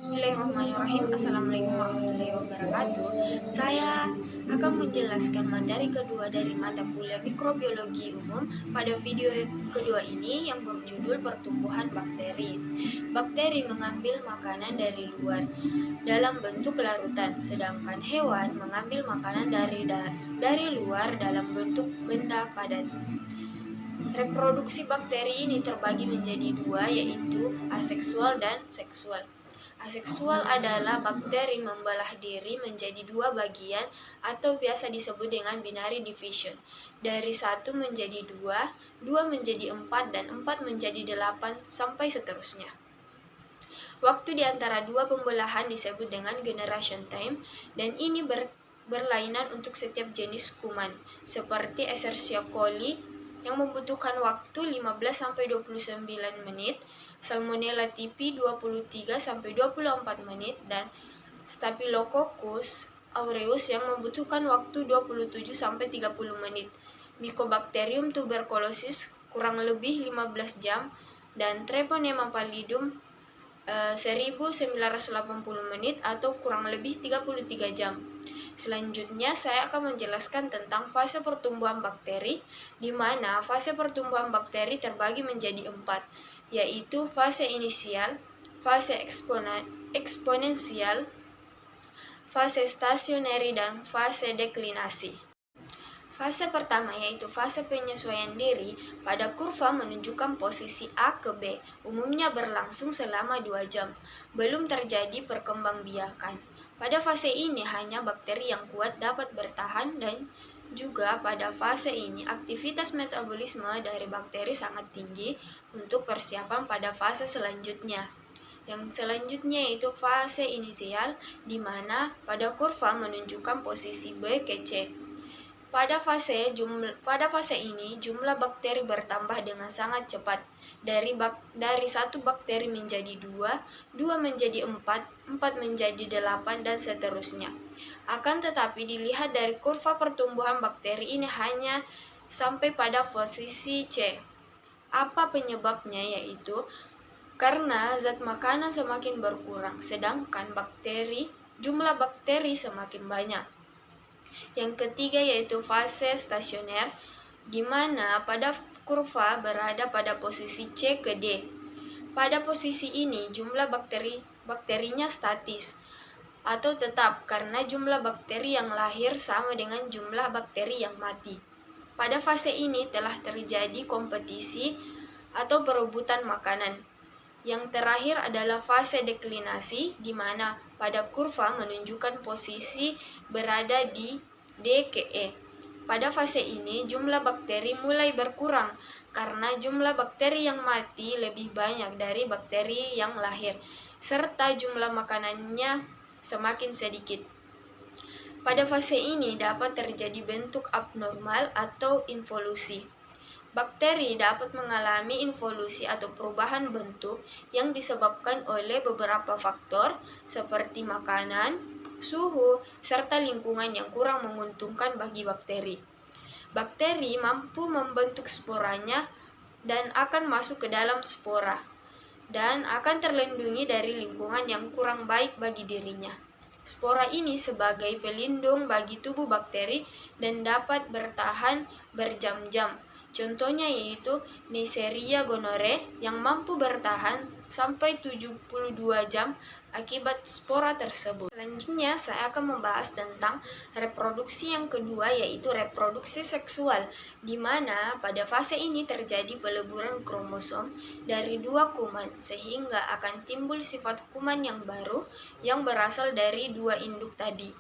Bismillahirrahmanirrahim. Assalamualaikum warahmatullahi wabarakatuh. Saya akan menjelaskan materi kedua dari mata kuliah mikrobiologi umum pada video kedua ini yang berjudul pertumbuhan bakteri. Bakteri mengambil makanan dari luar dalam bentuk larutan, sedangkan hewan mengambil makanan dari luar dalam bentuk benda padat. Reproduksi bakteri ini terbagi menjadi dua, yaitu aseksual dan seksual. Aseksual adalah bakteri membelah diri menjadi dua bagian atau biasa disebut dengan binary division. Dari 1 menjadi 2, 2 menjadi 4, dan 4 menjadi 8, sampai seterusnya. Waktu di antara dua pembelahan disebut dengan generation time, dan ini berlainan untuk setiap jenis kuman, seperti Escherichia coli yang membutuhkan waktu 15-29 menit, Salmonella typhi 23-24 menit, dan Staphylococcus aureus yang membutuhkan waktu 27-30 menit. Mycobacterium tuberculosis kurang lebih 15 jam, dan Treponema pallidum 1980 menit atau kurang lebih 33 jam. Selanjutnya saya akan menjelaskan tentang fase pertumbuhan bakteri, di mana fase pertumbuhan bakteri terbagi menjadi 4, yaitu fase inisial, fase eksponensial, fase stasioneri, dan fase deklinasi. Fase pertama yaitu fase penyesuaian diri pada kurva menunjukkan posisi A ke B, umumnya berlangsung selama 2 jam. Belum terjadi perkembangbiakan. Pada fase ini hanya bakteri yang kuat dapat bertahan, dan juga pada fase ini aktivitas metabolisme dari bakteri sangat tinggi untuk persiapan pada fase selanjutnya. Yang selanjutnya yaitu fase inisial, di mana pada kurva menunjukkan posisi B ke C. Pada fase ini jumlah bakteri bertambah dengan sangat cepat, dari 1 bakteri menjadi 2, 2 menjadi 4, 4 menjadi 8, dan seterusnya. Akan tetapi dilihat dari kurva pertumbuhan bakteri ini hanya sampai pada posisi C. Apa penyebabnya? Yaitu karena zat makanan semakin berkurang, sedangkan jumlah bakteri semakin banyak. Yang ketiga yaitu fase stasioner, di mana pada kurva berada pada posisi C ke D. Pada posisi ini jumlah bakterinya statis atau tetap karena jumlah bakteri yang lahir sama dengan jumlah bakteri yang mati. Pada fase ini telah terjadi kompetisi atau perebutan makanan. Yang terakhir adalah fase deklinasi, di mana pada kurva menunjukkan posisi berada di D ke E. Pada fase ini jumlah bakteri mulai berkurang karena jumlah bakteri yang mati lebih banyak dari bakteri yang lahir, serta jumlah makanannya semakin sedikit. Pada fase ini dapat terjadi bentuk abnormal atau involusi. Bakteri dapat mengalami involusi atau perubahan bentuk yang disebabkan oleh beberapa faktor seperti makanan, suhu, serta lingkungan yang kurang menguntungkan bagi bakteri. Bakteri mampu membentuk sporanya dan akan masuk ke dalam spora, dan akan terlindungi dari lingkungan yang kurang baik bagi dirinya. Spora ini sebagai pelindung bagi tubuh bakteri dan dapat bertahan berjam-jam. Contohnya yaitu Neisseria gonorrhoeae yang mampu bertahan sampai 72 jam akibat spora tersebut. Selanjutnya saya akan membahas tentang reproduksi yang kedua, yaitu reproduksi seksual, di mana pada fase ini terjadi peleburan kromosom dari 2 kuman sehingga akan timbul sifat kuman yang baru yang berasal dari 2 induk tadi.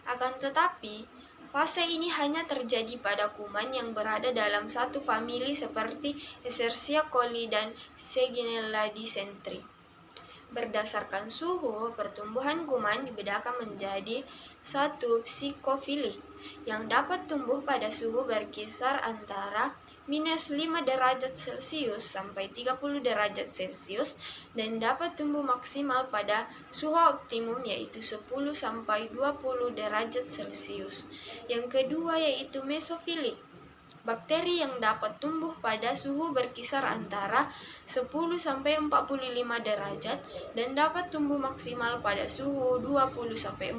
Akan tetapi fase ini hanya terjadi pada kuman yang berada dalam satu famili seperti Escherichia coli dan Shigella dysentery. Berdasarkan suhu, pertumbuhan kuman dibedakan menjadi 1 psikofilik yang dapat tumbuh pada suhu berkisar antara minus 5 derajat Celcius sampai 30 derajat Celcius dan dapat tumbuh maksimal pada suhu optimum yaitu 10 sampai 20 derajat Celcius. Yang kedua yaitu mesofilik Bakteri yang dapat tumbuh pada suhu berkisar antara 10-45 derajat dan dapat tumbuh maksimal pada suhu 20-40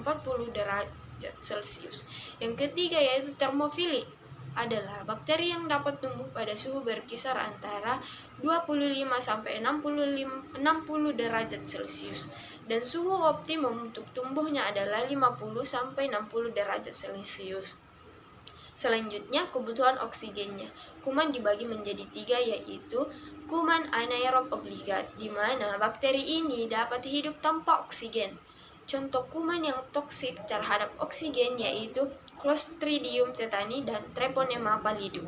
derajat Celcius. Yang ketiga yaitu termofilik, adalah bakteri yang dapat tumbuh pada suhu berkisar antara 25-60 derajat Celcius dan suhu optimum untuk tumbuhnya adalah 50-60 derajat Celcius. Selanjutnya, kebutuhan oksigennya. Kuman dibagi menjadi 3, yaitu kuman anaerob obligat, di mana bakteri ini dapat hidup tanpa oksigen. Contoh kuman yang toksik terhadap oksigen yaitu Clostridium tetani dan Treponema pallidum.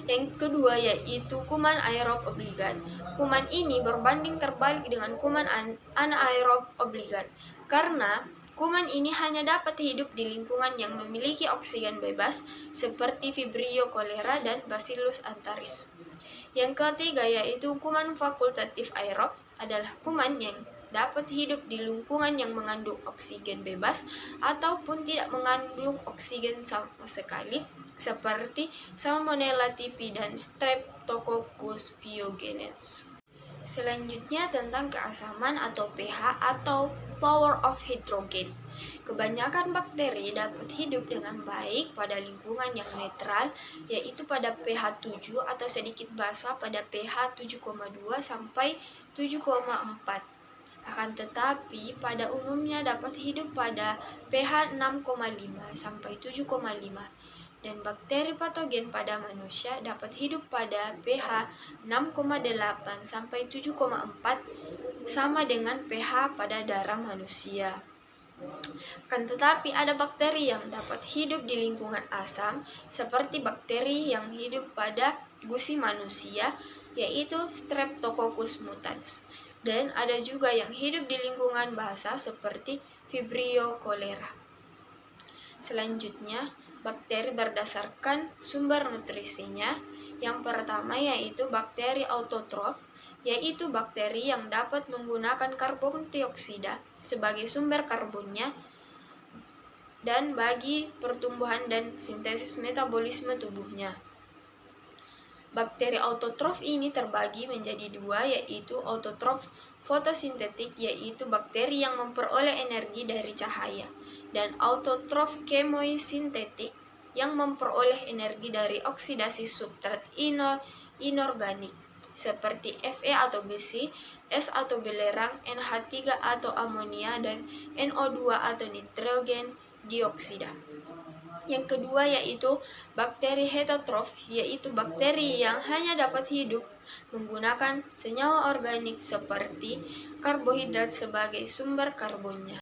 Yang kedua yaitu kuman aerob obligat. Kuman ini berbanding terbalik dengan kuman anaerob obligat, karena kuman ini hanya dapat hidup di lingkungan yang memiliki oksigen bebas seperti Vibrio cholera dan Bacillus anthracis. Yang ketiga yaitu kuman fakultatif aerob, adalah kuman yang dapat hidup di lingkungan yang mengandung oksigen bebas ataupun tidak mengandung oksigen sama sekali seperti Salmonella typhi dan Streptococcus pyogenes. Selanjutnya tentang keasaman atau pH atau power of hydrogen. Kebanyakan bakteri dapat hidup dengan baik pada lingkungan yang netral, yaitu pada pH 7 atau sedikit basa pada pH 7,2 sampai 7,4. Akan tetapi pada umumnya dapat hidup pada pH 6,5 sampai 7,5. Dan bakteri patogen pada manusia dapat hidup pada pH 6,8 sampai 7,4 sama dengan pH pada darah manusia. Akan tetapi ada bakteri yang dapat hidup di lingkungan asam seperti bakteri yang hidup pada gusi manusia yaitu Streptococcus mutans. Dan ada juga yang hidup di lingkungan basa seperti Vibrio cholera. Selanjutnya, bakteri berdasarkan sumber nutrisinya. Yang pertama yaitu bakteri autotrof, yaitu bakteri yang dapat menggunakan karbon dioksida sebagai sumber karbonnya dan bagi pertumbuhan dan sintesis metabolisme tubuhnya. Bakteri autotrof ini terbagi menjadi 2, yaitu autotrof fotosintetik, yaitu bakteri yang memperoleh energi dari cahaya, dan autotrof kemosintetik yang memperoleh energi dari oksidasi substrat inorganik seperti Fe atau besi, S atau belerang, NH3 atau amonia, dan NO2 atau nitrogen dioksida. Yang kedua yaitu bakteri heterotrof, yaitu bakteri yang hanya dapat hidup menggunakan senyawa organik seperti karbohidrat sebagai sumber karbonnya.